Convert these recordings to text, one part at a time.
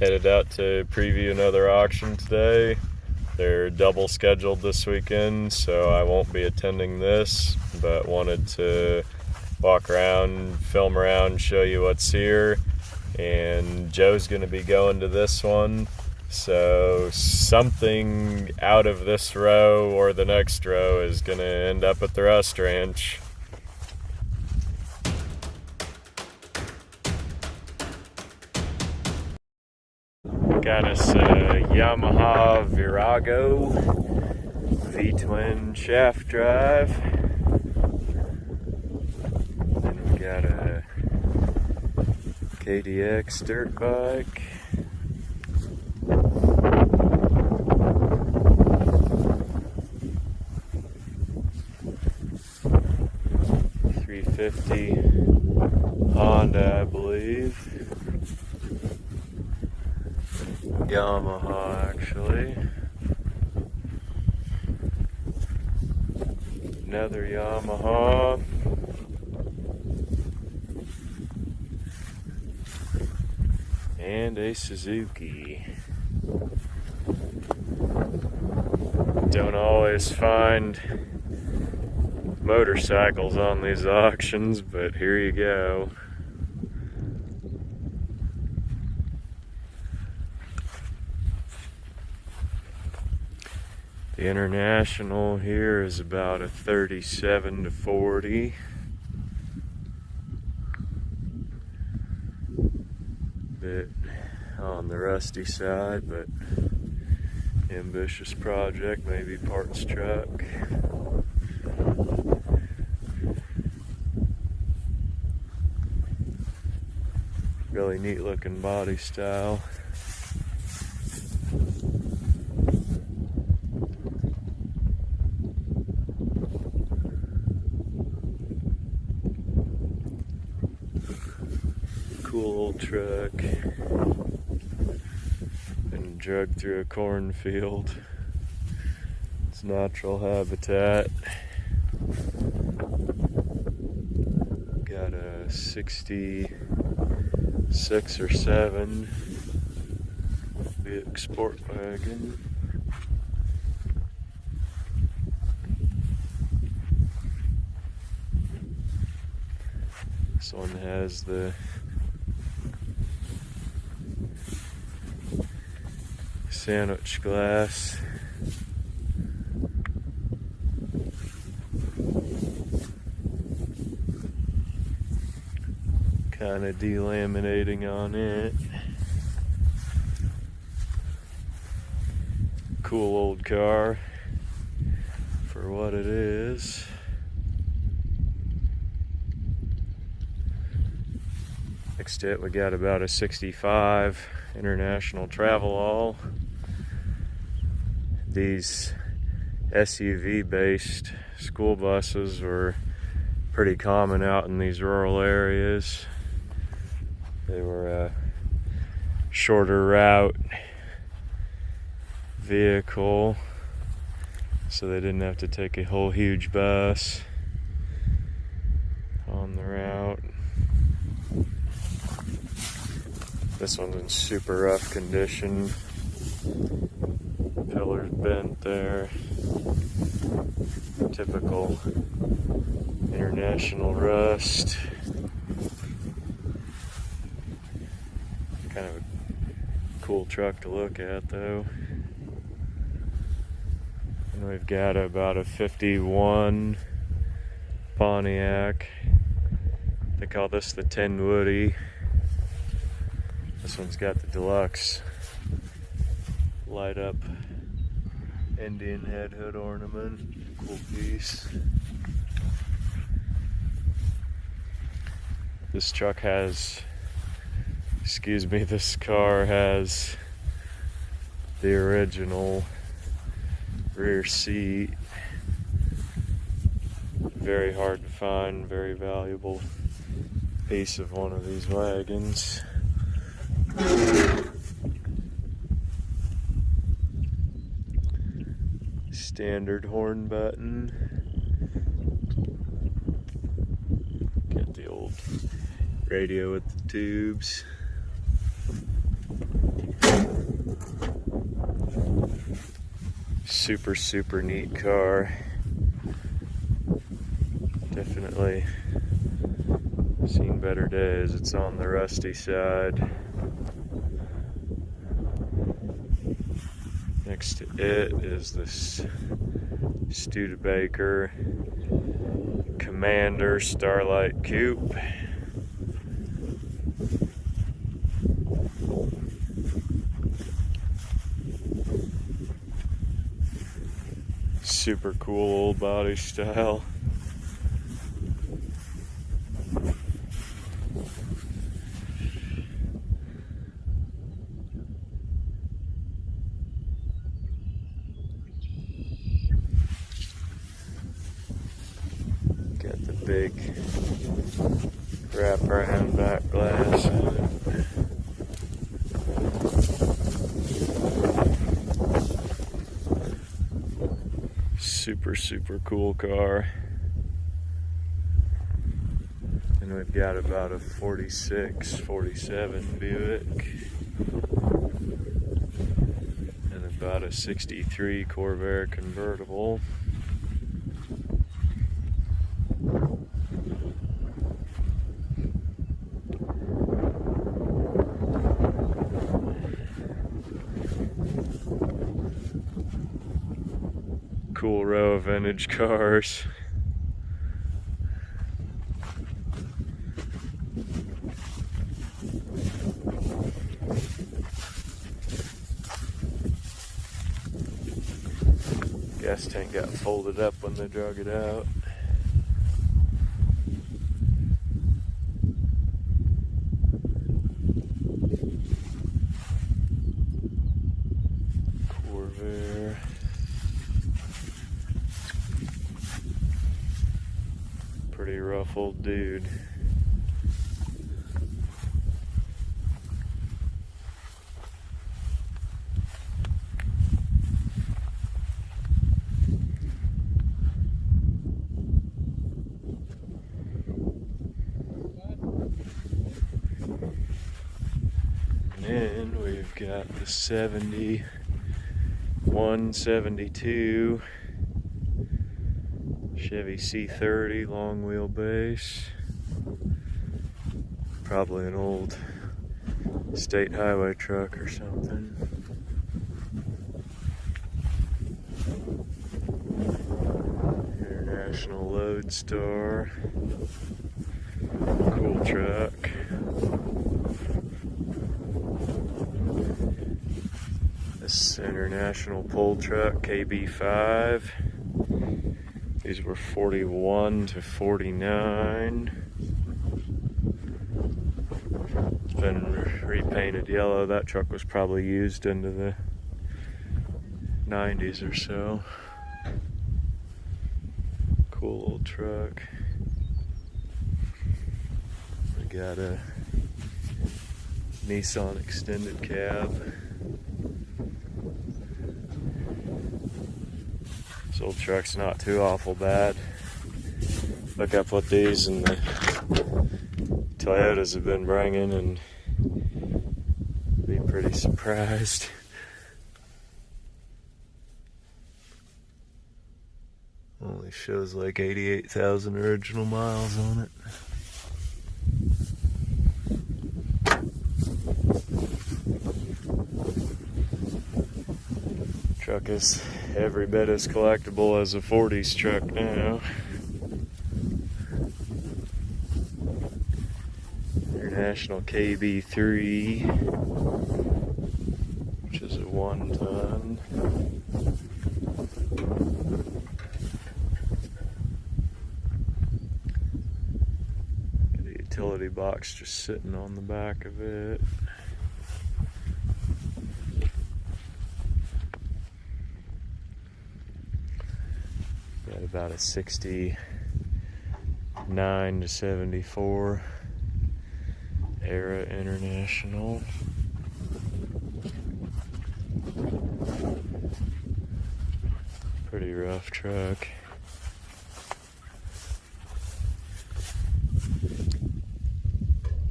Headed out to preview another auction today. They're double scheduled this weekend, so I won't be attending this, but wanted to walk around, film around, show you what's here. And Joe's going to be going to this one, so something out of this row or the next row is going to end up at the Rust Ranch. Got us a Yamaha Virago V-twin shaft drive. Then we got a KDX dirt bike. .350 Honda, I believe. Yamaha, actually. Another Yamaha. And a Suzuki. Don't always find motorcycles on these auctions, but here you go. The International here is about a 37 to 40. Bit on the rusty side, but ambitious project, maybe parts truck. Really neat looking body style. Cool old truck. Been dragged through a cornfield. It's natural habitat. Got a 66 or 7 big sport wagon. This one has the sandwich glass. Kind of delaminating on it. Cool old car for what it is. Next to it we got about a 65 International Travelall. These SUV based school buses were pretty common out in these rural areas. They were a shorter route vehicle, so they didn't have to take a whole huge bus on the route. This one's in super rough condition. Pillars bent there. Typical International rust. Kind of a cool truck to look at though. And we've got about a 51 Pontiac. They call this the Tin Woody. This one's got the deluxe light up Indian head hood ornament. Cool piece. This truck has, this car has the original rear seat. Very hard to find, very valuable piece of one of these wagons. Standard horn button. Got the old radio with the tubes. super neat car. Definitely seen better days. It's on the rusty side. Next to it is this Studebaker Commander Starlight Coupe. Super cool old body style. Got the big wraparound back glass on it. Super cool car. And we've got about a 46, 47 Buick. And about a 63 Corvair convertible. Cool row of vintage cars. Gas tank got folded up when they drug it out. Corvair. Pretty rough old dude. And then we've got the 71, 72 Chevy C30 long wheelbase. Probably an old state highway truck or something. International Lodestar. Cool truck. This International Pull Truck KB5. These were 41 to 49. It's been repainted yellow. That truck was probably used into the 90s or so. Cool old truck. We got a Nissan extended cab. This old truck's not too awful bad. Look up what these and the Toyotas have been bringing and be pretty surprised. Only shows like 88,000 original miles on it. Truck is every bit as collectible as a 40s truck now. International KB3, which is a 1-ton. The utility box just sitting on the back of it. Got about a 69 to 74 Era International. Pretty rough truck.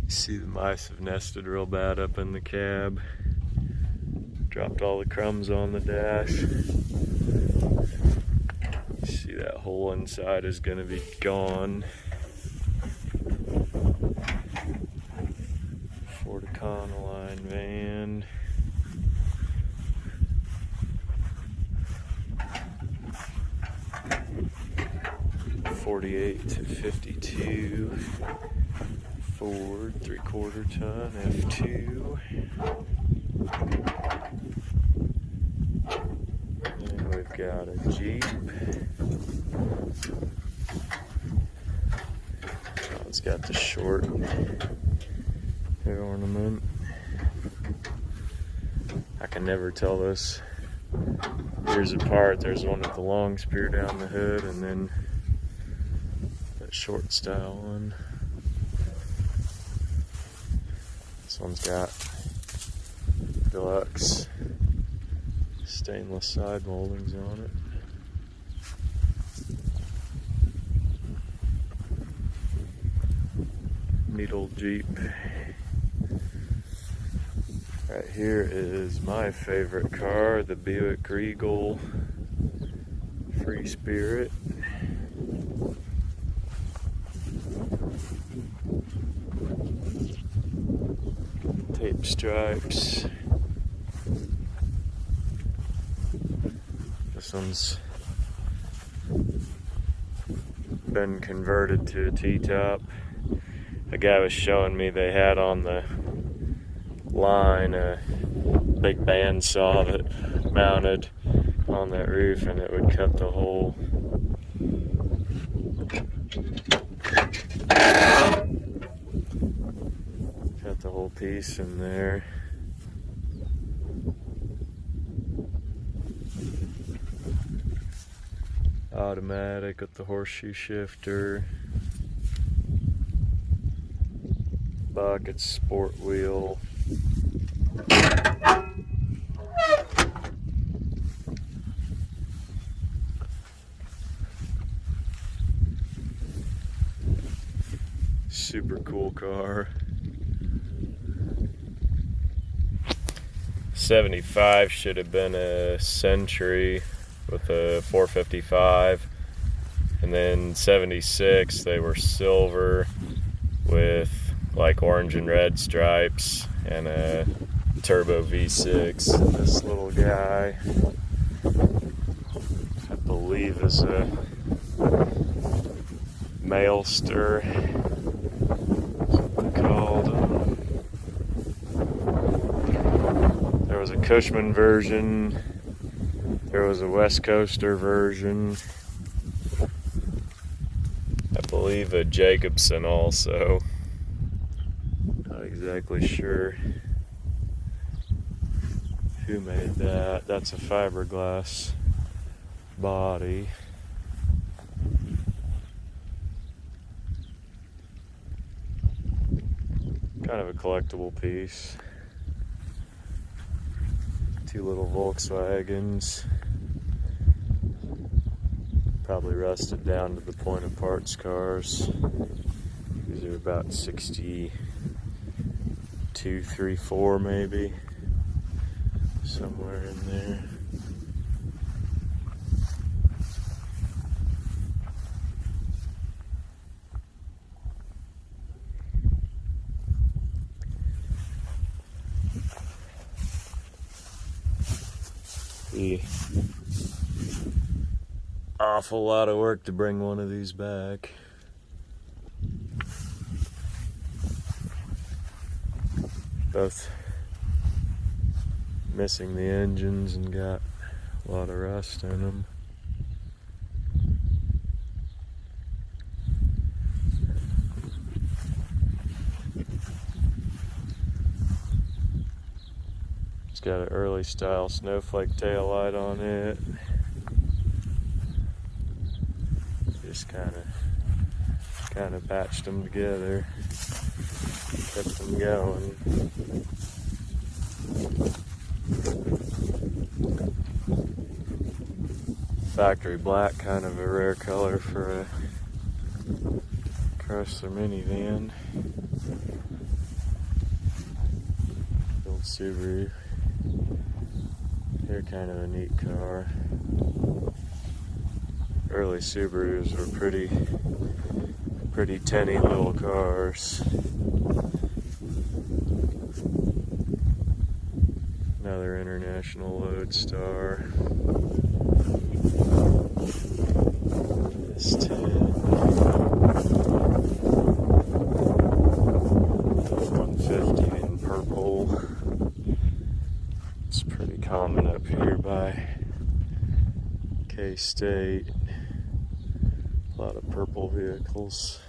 See the mice have nested real bad up in the cab. Dropped all the crumbs on the dash. See, that whole inside is going to be gone. Ford Econoline van. '48 to '52 Ford 3/4 ton F2. And we've got a Jeep. Oh, it's got the short ornament. I can never tell this years apart. There's one with the long spear down the hood, and then that short style one. This one's got deluxe stainless side moldings on it. Neat old Jeep. Right here is my favorite car, the Buick Regal Free Spirit. Tape stripes. This one's been converted to a T-top. A guy was showing me they had on the line a big bandsaw that mounted on that roof, and it would cut the whole piece in there. Automatic with the horseshoe shifter. Bucket sport wheel. Super cool car. 75 should have been a Century with a 455, and then 76 they were silver with like orange and red stripes and a turbo V6. This little guy, I believe, is a Mailster, something called. There was a Cushman version, there was a West Coaster version, I believe a Jacobson also. Not exactly sure who made that. That's a fiberglass body. Kind of a collectible piece. Two little Volkswagens. Probably rusted down to the point of parts cars. These are about 62, 3, 4 maybe. Somewhere in there. Be awful lot of work to bring one of these back. Both missing the engines and got a lot of rust in them. It's got an early style snowflake tail light on it. Just kind of patched them together, kept them going. Factory black, kind of a rare color for a Chrysler minivan. Old Subaru. They're kind of a neat car. Early Subarus were pretty tinny little cars. Another International Lodestar. This 10. 150 in purple. It's pretty common up here by K-State. A lot of purple vehicles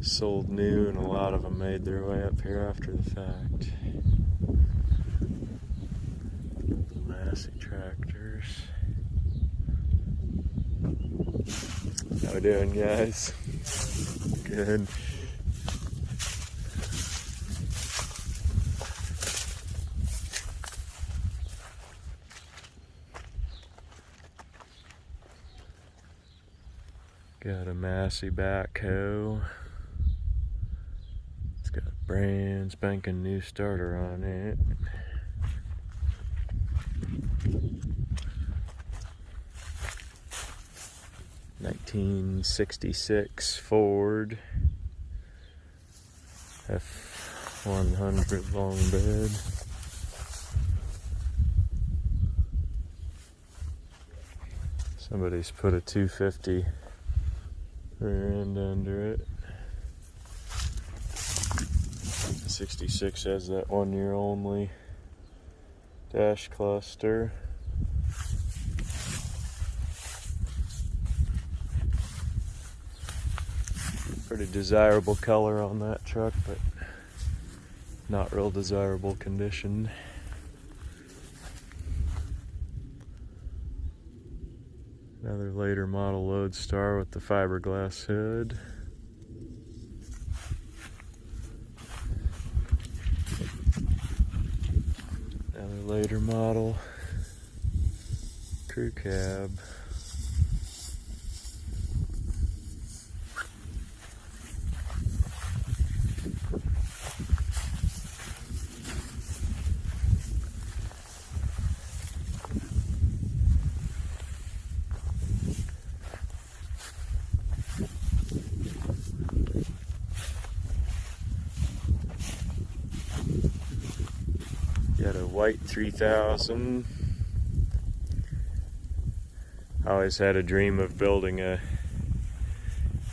sold new, and a lot of them made their way up here after the fact. Massey tractors. How we doing, guys? Good. Got a Massey backhoe. It's got a brand spanking new starter on it. '66 Ford F100 long bed. Somebody's put a 250 rear end under it. 66 has that 1 year only dash cluster. Pretty desirable color on that truck, but not real desirable condition. Another later model Lodestar with the fiberglass hood. Another later model crew cab. Got a white 3000. I always had a dream of building a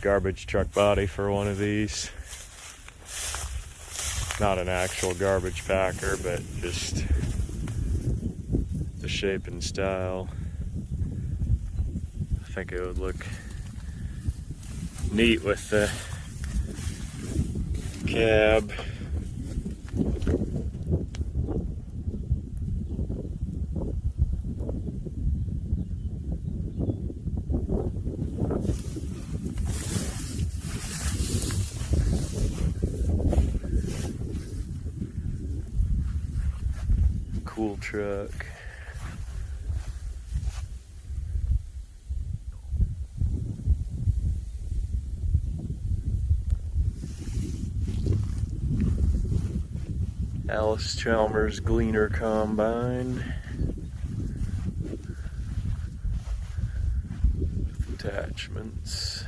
garbage truck body for one of these. Not an actual garbage packer, but just the shape and style. I think it would look neat with the cab. Cool truck. Alice Chalmers Gleaner Combine. Attachments.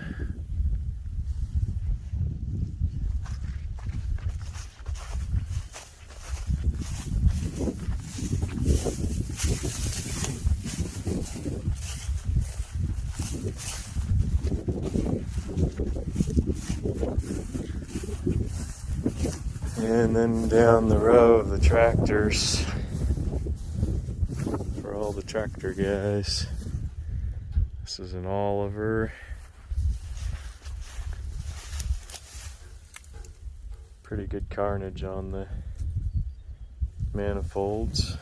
And then down the row of the tractors for all the tractor guys. This is an Oliver. Pretty good carnage on the manifolds.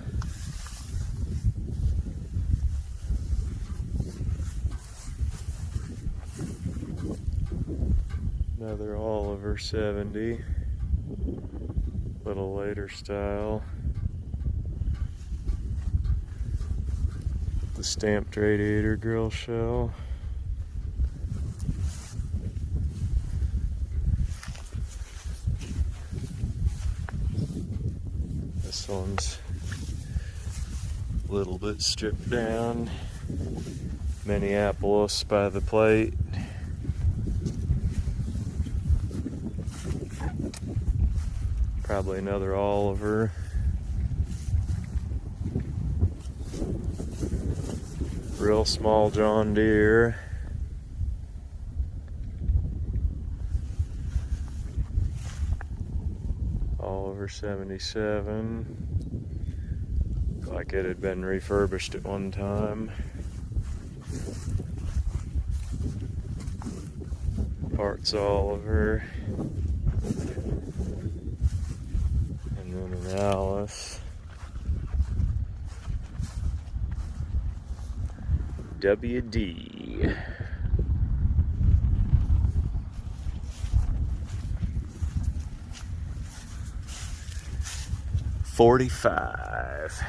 Another Oliver 70. Little later style. The stamped radiator grill shell. This one's a little bit stripped down. Minneapolis by the plate. Probably another Oliver. Real small John Deere. Oliver 77. Like it had been refurbished at one time. Parts Oliver. And then an Alice. WD. $45.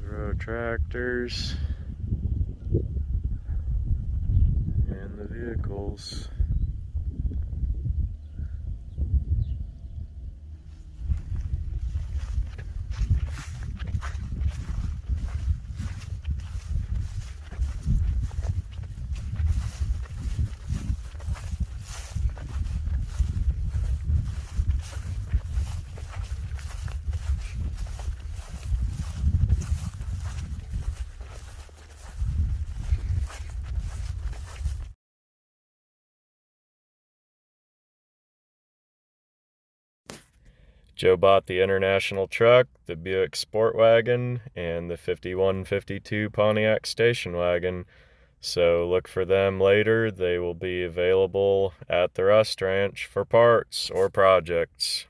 Row tractors and the vehicles. Joe bought the International truck, the Buick Sport Wagon, and the 5152 Pontiac Station Wagon. So look for them later. They will be available at the Rust Ranch for parts or projects.